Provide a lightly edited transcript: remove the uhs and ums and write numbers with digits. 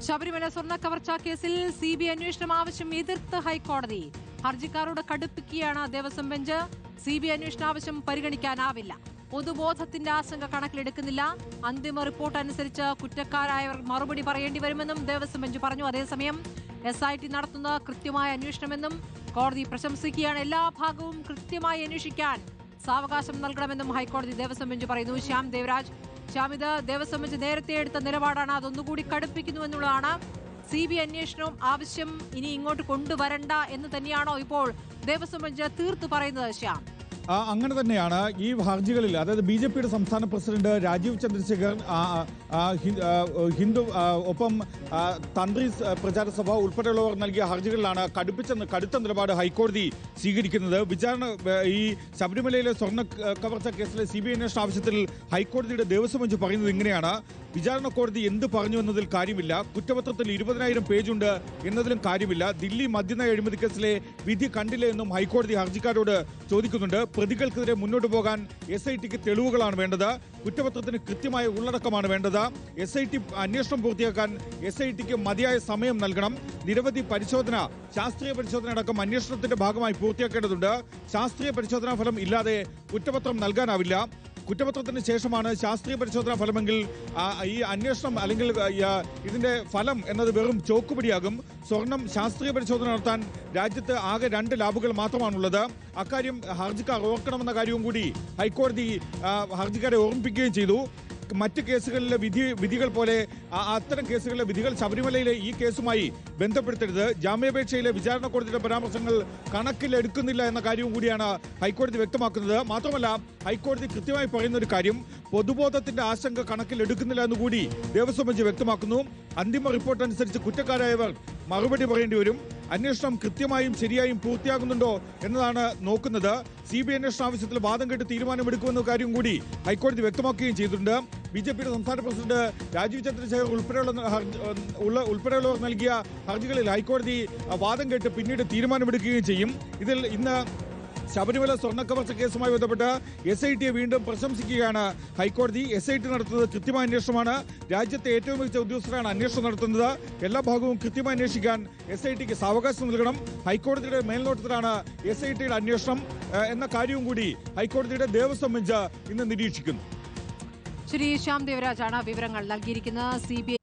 ശബരിമല സ്വർണ്ണ കവർച്ചാ കേസിൽ സിബിഐ അന്വേഷണം ആവശ്യം എതിർത്ത് ഹൈക്കോടതി. ഹർജിക്കാരോട് കടുപ്പിക്കുകയാണ് ദേവസ്വം ബെഞ്ച്. സിബിഐ അന്വേഷണ ആവശ്യം പരിഗണിക്കാനാവില്ല. പൊതുബോധത്തിന്റെ ആശങ്ക കണക്കിലെടുക്കുന്നില്ല. അന്തിമ റിപ്പോർട്ട് അനുസരിച്ച് കുറ്റക്കാരായവർ മറുപടി പറയേണ്ടി വരുമെന്നും ദേവസ്വം ബെഞ്ച് പറഞ്ഞു. അതേസമയം SIT നടത്തുന്ന കൃത്യമായ അന്വേഷണമെന്നും കോടതി പ്രശംസിക്കുകയാണ്. എല്ലാ ഭാഗവും കൃത്യമായി അന്വേഷിക്കാൻ സാവകാശം നൽകണമെന്നും ഹൈക്കോടതി ദേവസ്വം ബെഞ്ച് പറയുന്നു. ശ്യാം ദേവരാജ്, ഇത് ദേവസ്വം ബെഞ്ച് നേരത്തെ എടുത്ത നിലപാടാണ്, അതൊന്നുകൂടി കടുപ്പിക്കുന്നു എന്നുള്ളതാണ്. CBI അന്വേഷണവും ആവശ്യം ഇനി ഇങ്ങോട്ട് കൊണ്ടുവരണ്ട എന്ന് തന്നെയാണോ ഇപ്പോൾ ദേവസ്വം ബെഞ്ച് തീർത്തു പറയുന്നത്? ശ്യാം, അങ്ങനെ തന്നെയാണ്. ഈ ഹർജികളിൽ അതായത് BJPയുടെ സംസ്ഥാന പ്രസിഡന്റ് രാജീവ് ചന്ദ്രശേഖർ, ഹിന്ദു ഒപ്പം തന്ത്രി പ്രചാര സഭ ഉൾപ്പെടെയുള്ളവർ നൽകിയ ഹർജികളിലാണ് കടുത്ത നിലപാട് ഹൈക്കോടതി സ്വീകരിക്കുന്നത്. ഈ ശബരിമലയിലെ സ്വർണ്ണ കവർച്ച കേസിലെ CBI അന്വേഷണ ആവശ്യത്തിൽ ഹൈക്കോടതിയുടെ ദേവസ്വം ബെഞ്ച് പറയുന്നത് ഇങ്ങനെയാണ്: വിചാരണ കോടതി എന്ത് പറഞ്ഞു എന്നതിൽ കാര്യമില്ല, കുറ്റപത്രത്തിൽ 20,000 പേജുണ്ട് എന്നതിലും കാര്യമില്ല, ദില്ലി മദ്യനയ അഴിമതി കേസിലെ വിധി കണ്ടില്ല എന്നും ഹൈക്കോടതി ഹർജിക്കാരോട് ചോദിക്കുന്നുണ്ട്. പ്രതികൾക്കെതിരെ മുന്നോട്ട് പോകാൻ SITക്ക് തെളിവുകളാണ് വേണ്ടത്, കുറ്റപത്രത്തിന് കൃത്യമായ ഉള്ളടക്കമാണ് വേണ്ടത്. SIT അന്വേഷണം പൂർത്തിയാക്കാൻ SITക്ക് മതിയായ സമയം നൽകണം. നിരവധി പരിശോധന, ശാസ്ത്രീയ പരിശോധന അടക്കം അന്വേഷണത്തിന്റെ ഭാഗമായി പൂർത്തിയാക്കേണ്ടതുണ്ട്. ശാസ്ത്രീയ പരിശോധനാ ഫലം ഇല്ലാതെ കുറ്റപത്രം നൽകാനാവില്ല. കുറ്റപത്രത്തിന് ശേഷമാണ് ശാസ്ത്രീയ പരിശോധനാ ഫലമെങ്കിൽ ഈ അന്വേഷണം അല്ലെങ്കിൽ ഇതിന്റെ ഫലം എന്നത് വെറും ചോക്കുപിടിയാകും. സ്വർണം ശാസ്ത്രീയ പരിശോധന നടത്താൻ രാജ്യത്ത് ആകെ 2 ലാബുകൾ മാത്രമാണുള്ളത്. അക്കാര്യം ഹർജിക്കാർ ഓർക്കണമെന്ന കാര്യവും കൂടി ഹൈക്കോടതി ഹർജിക്കാരെ ഓർമ്മിപ്പിക്കുകയും ചെയ്തു. മറ്റ് കേസുകളിലെ വിധികൾ പോലെ അത്തരം കേസുകളിലെ വിധികൾ ശബരിമലയിലെ ഈ കേസുമായി ബന്ധപ്പെടുത്തരുത്. ജാമ്യാപേക്ഷയിലെ വിചാരണ കോടതിയുടെ പരാമർശങ്ങൾ കണക്കിലെടുക്കുന്നില്ല എന്ന കാര്യവും കൂടിയാണ് ഹൈക്കോടതി വ്യക്തമാക്കുന്നത്. മാത്രമല്ല, ഹൈക്കോടതി കൃത്യമായി പറയുന്ന ഒരു കാര്യം, പൊതുബോധത്തിന്റെ ആശങ്ക കണക്കിലെടുക്കുന്നില്ല എന്നുകൂടി ദേവസ്വം ബെഞ്ച് വ്യക്തമാക്കുന്നു. അന്തിമ റിപ്പോർട്ട് അനുസരിച്ച് കുറ്റക്കാരായവർ മറുപടി പറയേണ്ടി വരും. അന്വേഷണം കൃത്യമായും ശരിയായും പൂർത്തിയാകുന്നുണ്ടോ എന്നതാണ് നോക്കുന്നത്. CBI അന്വേഷണ ആവശ്യത്തിൽ വാദം കേട്ട് തീരുമാനമെടുക്കുമെന്ന കാര്യം കൂടി ഹൈക്കോടതി വ്യക്തമാക്കുകയും ചെയ്തിട്ടുണ്ട്. BJPയുടെ സംസ്ഥാന പ്രസിഡന്റ് രാജീവ് ചന്ദ്രശേഖർ ഉൾപ്പെടെയുള്ളവർ നൽകിയ ഹർജികളിൽ ഹൈക്കോടതി വാദം കേട്ട് പിന്നീട് തീരുമാനമെടുക്കുകയും ചെയ്യും. ഇതിൽ ഇന്ന് ശബരിമല സ്വർണ്ണക്കവർച്ച കേസുമായി ബന്ധപ്പെട്ട് SITയെ വീണ്ടും പ്രശംസിക്കുകയാണ് ഹൈക്കോടതി. SIT നടത്തുന്നത് കൃത്യമായ അന്വേഷണമാണ്. രാജ്യത്തെ ഏറ്റവും മികച്ച ഉദ്യോഗസ്ഥരാണ് അന്വേഷണം നടത്തുന്നത്. എല്ലാ ഭാഗവും കൃത്യമായി അന്വേഷിക്കാൻ SITക്ക് സാവകാശം നൽകണം. ഹൈക്കോടതിയുടെ മേൽനോട്ടത്തിലാണ് SITയുടെ അന്വേഷണം എന്ന കാര്യവും കൂടി ഹൈക്കോടതിയുടെ ദേവസ്വം ബെഞ്ച് ഇന്ന് നിരീക്ഷിക്കുന്നു. ശ്രീ ശ്യാം ദേവരാജാണ് വിവരങ്ങൾ നൽകിയിരിക്കുന്നത്. CBI